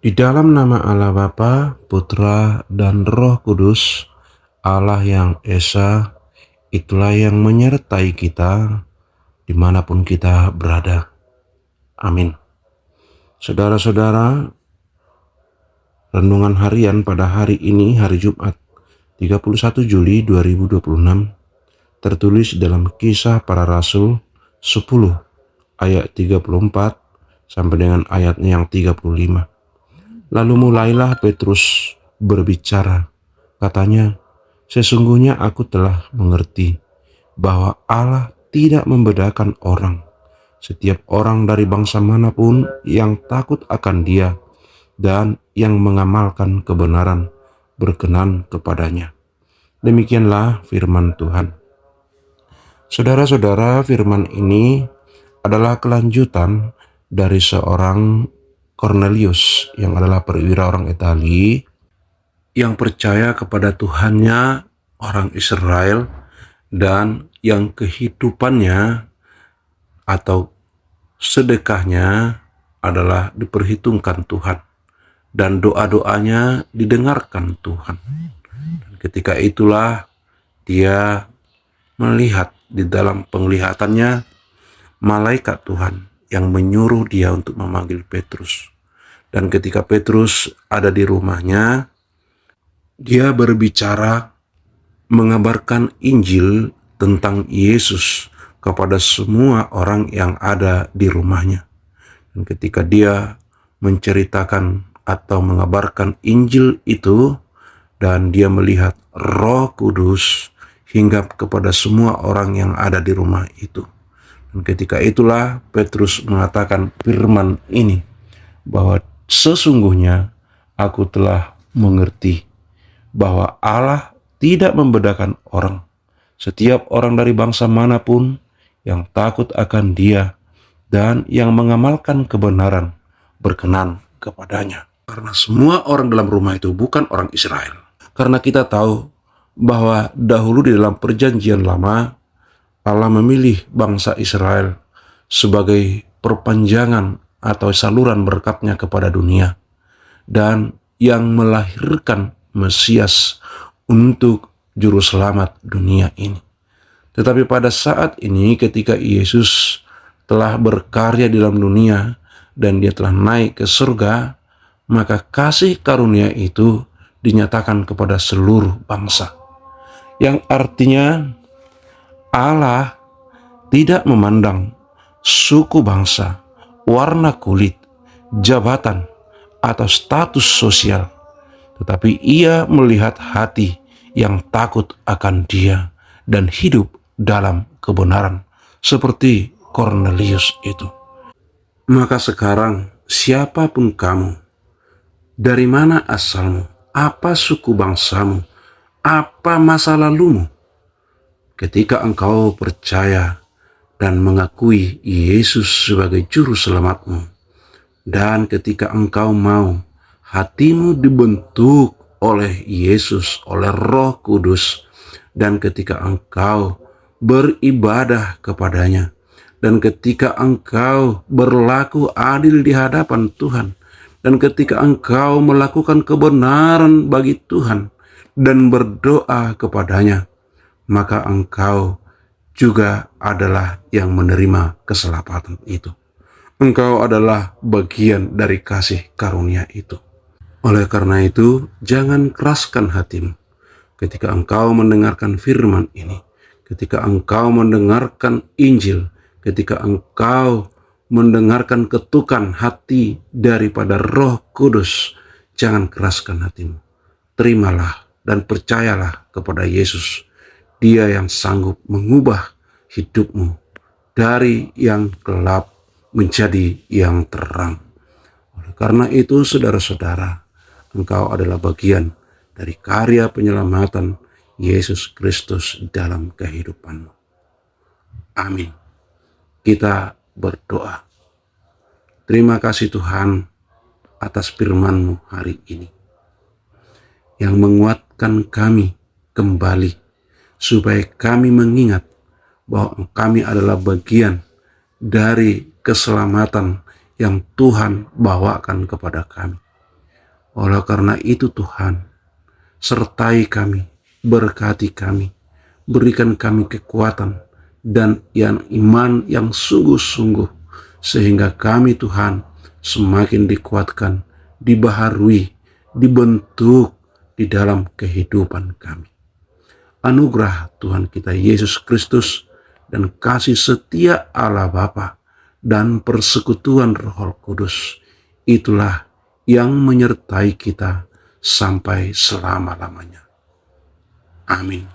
Di dalam nama Allah Bapa, Putra, dan Roh Kudus, Allah yang Esa, itulah yang menyertai kita dimanapun kita berada. Amin. Saudara-saudara, renungan harian pada hari ini, hari Jumat, 31 Juli 2026, tertulis dalam Kisah Para Rasul 10 ayat 34 sampai dengan ayatnya yang 35. Lalu mulailah Petrus berbicara. Katanya, sesungguhnya aku telah mengerti bahwa Allah tidak membedakan orang. Setiap orang dari bangsa manapun yang takut akan Dia dan yang mengamalkan kebenaran berkenan kepadanya. Demikianlah firman Tuhan. Saudara-saudara, firman ini adalah kelanjutan dari seorang Cornelius yang adalah perwira orang Itali yang percaya kepada Tuhannya orang Israel dan yang kehidupannya atau sedekahnya adalah diperhitungkan Tuhan dan doa-doanya didengarkan Tuhan. Dan ketika itulah dia melihat di dalam penglihatannya malaikat Tuhan yang menyuruh dia untuk memanggil Petrus. Dan ketika Petrus ada di rumahnya, dia berbicara mengabarkan Injil tentang Yesus kepada semua orang yang ada di rumahnya. Dan ketika dia menceritakan atau mengabarkan Injil itu, dan dia melihat Roh Kudus hinggap kepada semua orang yang ada di rumah itu. Dan ketika itulah Petrus mengatakan firman ini, bahwa sesungguhnya aku telah mengerti bahwa Allah tidak membedakan orang. Setiap orang dari bangsa manapun yang takut akan Dia dan yang mengamalkan kebenaran berkenan kepadanya. Karena semua orang dalam rumah itu bukan orang Israel. Karena kita tahu bahwa dahulu di dalam perjanjian lama, Allah memilih bangsa Israel sebagai perpanjangan atau saluran berkat-Nya kepada dunia dan yang melahirkan Mesias untuk juru selamat dunia ini. Tetapi pada saat ini ketika Yesus telah berkarya di dalam dunia dan Dia telah naik ke surga, maka kasih karunia itu dinyatakan kepada seluruh bangsa. Yang artinya Allah tidak memandang suku bangsa, warna kulit, jabatan, atau status sosial, tetapi Ia melihat hati yang takut akan Dia dan hidup dalam kebenaran, seperti Cornelius itu. Maka sekarang, siapapun kamu, dari mana asalmu, apa suku bangsamu, apa masa lalumu, ketika engkau percaya dan mengakui Yesus sebagai juru selamatmu, dan ketika engkau mau hatimu dibentuk oleh Yesus, oleh Roh Kudus, dan ketika engkau beribadah kepadanya, dan ketika engkau berlaku adil di hadapan Tuhan, dan ketika engkau melakukan kebenaran bagi Tuhan dan berdoa kepadanya, maka engkau juga adalah yang menerima keselamatan itu. Engkau adalah bagian dari kasih karunia itu. Oleh karena itu, jangan keraskan hatimu ketika engkau mendengarkan firman ini, ketika engkau mendengarkan Injil, ketika engkau mendengarkan ketukan hati daripada Roh Kudus. Jangan keraskan hatimu. Terimalah dan percayalah kepada Yesus. Dia yang sanggup mengubah hidupmu dari yang gelap menjadi yang terang. Oleh karena itu, saudara-saudara, engkau adalah bagian dari karya penyelamatan Yesus Kristus dalam kehidupanmu. Amin. Kita berdoa. Terima kasih Tuhan atas firman-Mu hari ini, yang menguatkan kami kembali, supaya kami mengingat bahwa kami adalah bagian dari keselamatan yang Tuhan bawakan kepada kami. Oleh karena itu Tuhan, sertai kami, berkati kami, berikan kami kekuatan dan iman yang sungguh-sungguh, sehingga kami Tuhan semakin dikuatkan, dibaharui, dibentuk di dalam kehidupan kami. Anugerah Tuhan kita Yesus Kristus dan kasih setia Allah Bapa dan persekutuan Roh Kudus, itulah yang menyertai kita sampai selama-lamanya. Amin.